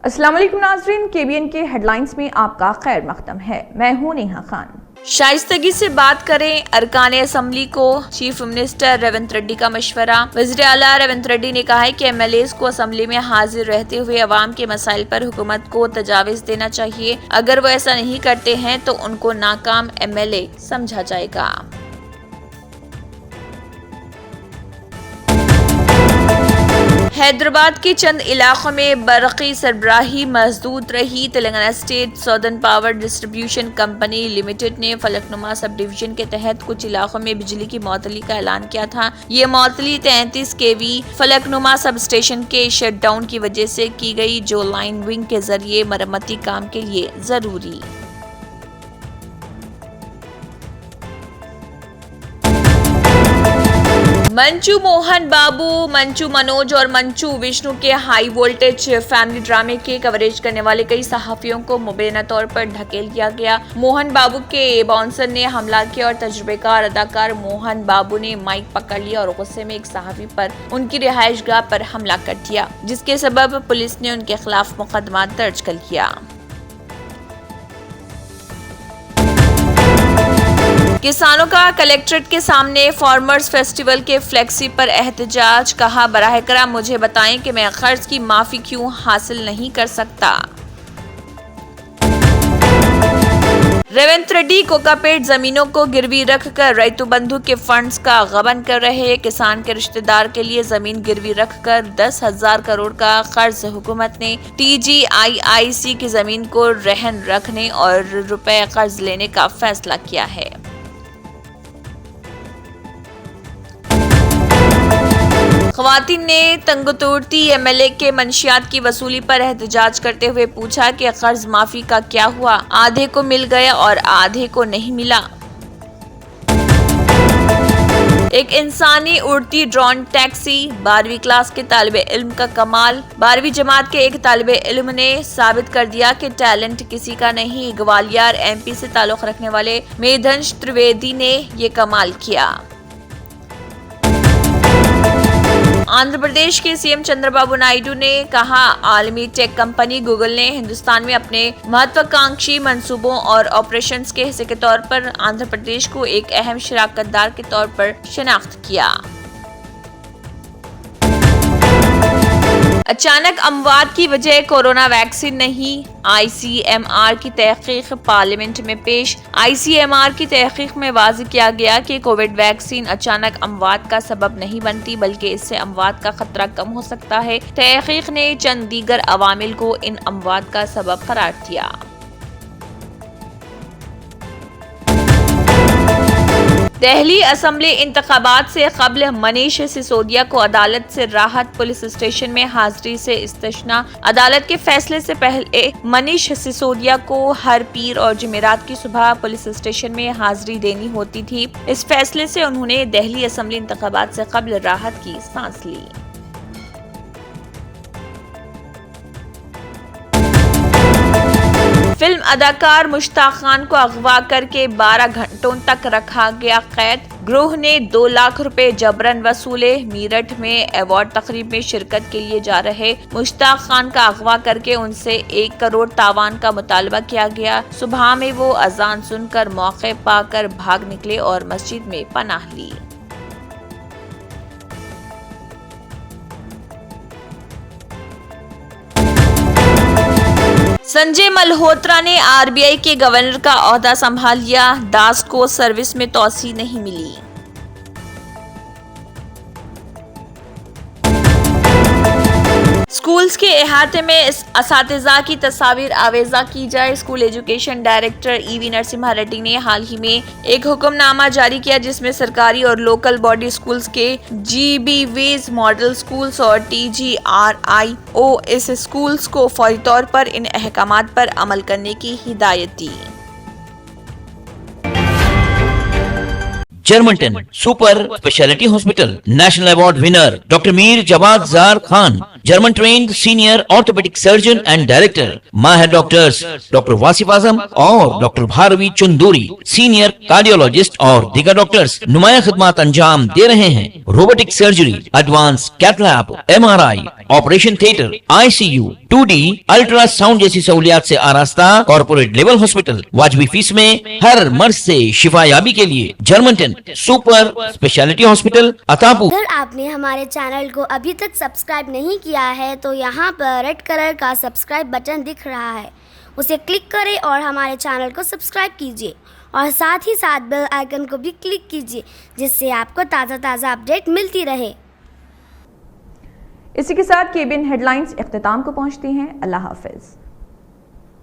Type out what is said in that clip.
अस्सलाम वालेकुम नाज़रीन, KBN के हेडलाइंस में आपका खैर मकदम है। मैं हूं नेहा खान। शाइस्तगी से बात करें, अरकान असम्बली को चीफ मिनिस्टर रेवंत रेड्डी का मशवरा। वज़ीर आला रेवंत रेड्डी ने कहा है कि MLAs को असम्बली में हाजिर रहते हुए अवाम के मसाइल पर हुकूमत को तजावीज़ देना चाहिए। अगर वो ऐसा नहीं करते हैं तो उनको नाकाम MLA समझा जाएगा। हैदराबाद के चंद इलाकों में बरक़ी सरबराही मजदूद रही। Telangana state southern power distribution company limited ने फलकनुमा सब डिवीजन के तहत कुछ इलाकों में बिजली की मअतली का ऐलान किया था। ये मअतली 33 kV फलकनुमा सब स्टेशन के शटडाउन की वजह से की गई, जो लाइन विंग के जरिए मरम्मती काम के लिए जरूरी। मंचू मोहन बाबू, मंचू मनोज और मंचू विष्णु के हाई वोल्टेज फैमिली ड्रामे के कवरेज करने वाले कई सहाफियों को मुबैना तौर पर ढकेल दिया गया। मोहन बाबू के बाउंसर ने हमला किया और तजुर्बेकार अदाकार मोहन बाबू ने माइक पकड़ लिया और गुस्से में एक सहाफी पर उनकी रिहाइशगाह पर हमला कर दिया, जिसके सबब पुलिस ने उनके खिलाफ मुकदमा दर्ज कर लिया। किसानों का कलेक्ट्रेट के सामने फार्मर्स फेस्टिवल के फ्लेक्सी पर एहतजाज। कहा, बराह करम मुझे बताएं कि मैं कर्ज की माफी क्यों हासिल नहीं कर सकता। रेवंत रेड्डी कोकापेट जमीनों को गिरवी रखकर रैतु बंधु के फंड्स का गबन कर रहे। किसान के रिश्तेदार के लिए जमीन गिरवी रखकर 10,000 करोड़ का कर्ज हुकूमत ने TGIIC की जमीन को रहन रखने और रुपए कर्ज लेने का फैसला किया है। ख्वातीन ने तंगतोड़ती MLA के मंशियात की वसूली पर एहतजाज करते हुए पूछा कि कर्ज माफी का क्या हुआ, आधे को मिल गया और आधे को नहीं मिला। एक इंसानी उड़ती ड्रोन टैक्सी, 12वीं क्लास के तालिबे इल्म का कमाल। 12वीं जमात के एक तालिबे इल्म ने साबित कर दिया कि टैलेंट किसी का नहीं। ग्वालियर MP से ताल्लुक रखने वाले मेधंश त्रिवेदी ने ये कमाल किया। आंध्र प्रदेश के CM चंद्रबाबू नायडू ने कहा, आलमी टेक कंपनी गूगल ने हिंदुस्तान में अपने महत्वाकांक्षी मंसूबों और ऑपरेशंस के हिस्से के तौर पर आंध्र प्रदेश को एक अहम शराकतदार के तौर पर शनाख्त किया। अचानक अमवात की वजह कोरोना वैक्सीन नहीं, ICMR की तहकीक पार्लियामेंट में पेश। ICMR की तहकीक में वाज़ेह किया गया कि कोविड वैक्सीन अचानक अमवात का सबब नहीं बनती, बल्कि इससे अमवात का खतरा कम हो सकता है। तहकीक ने चंद दीगर अवामिल को इन अमवात का सबब करार दिया। दिल्ली असम्बली इंतखाबात से कबल मनीष सिसोदिया को अदालत से राहत। पुलिस स्टेशन में हाजिरी से इस्तिस्ना। अदालत के फैसले से पहले मनीष सिसोदिया को हर पीर और जुमेरात की सुबह पुलिस स्टेशन में हाजिरी देनी होती थी। इस फैसले से उन्होंने दिल्ली असम्बली इंतखाबात से कबल राहत की सांस ली। फिल्म अदाकार मुश्ताक खान को अगवा करके 12 घंटों तक रखा गया कैद। गिरोह ने 2 लाख रुपए जबरन वसूले। मीरठ में अवार्ड तकरीब में शिरकत के लिए जा रहे मुश्ताक खान का अगवा करके उनसे 1 करोड़ तावान का मुतालबा किया गया। सुबह में वो अजान सुनकर मौके पाकर भाग निकले और मस्जिद में पनाह ली। संजय मल्होत्रा ने RBI के गवर्नर का ओहदा संभाल लिया। दास को सर्विस में तौसी नहीं मिली। स्कूल्स के अहाते में असातिज़ा की तस्वीर आवेजा की जाए। School education director EV Narasimha Reddy ने हाल ही में एक हुक्मनामा जारी किया, जिसमें सरकारी और लोकल बॉडी स्कूल्स के GBVs मॉडल स्कूल्स और TGRIOS स्कूल्स को फौरी तौर पर इन अहकामात पर अमल करने की हिदायत दी। Germanton super speciality hospital, national award winner doctor Mir Jawad Jar Khan, German trained senior orthopaedic surgeon and director, माहिर डॉक्टर्स डॉक्टर वासिफ आजम और doctor Bharvi Chanduri, senior cardiologist और दीगर डॉक्टर्स नुमाया खिदमत अंजाम दे रहे हैं। Robotic surgery, advance cath lab, MRI, operation theatre, ICU, 2D ultrasound जैसी सहूलियात से आरास्ता कॉर्पोरेट लेवल हॉस्पिटल। वाजबी फीस में हर मर्ज से शिफायाबी के लिए German super speciality hospital Attapur. अगर आपने हमारे चैनल को अभी तक सब्सक्राइब नहीं किया है तो यहाँ पर रेड कलर का सब्सक्राइब बटन दिख रहा है, उसे क्लिक करें और हमारे चैनल को सब्सक्राइब कीजिए और साथ ही साथ बेल आइकन को भी क्लिक कीजिए, जिससे आपको ताज़ा अपडेट मिलती रहे। इसी के साथ केबीएन हेडलाइंस इख्तिताम को पहुंचती हैं। अल्लाह हाफिज।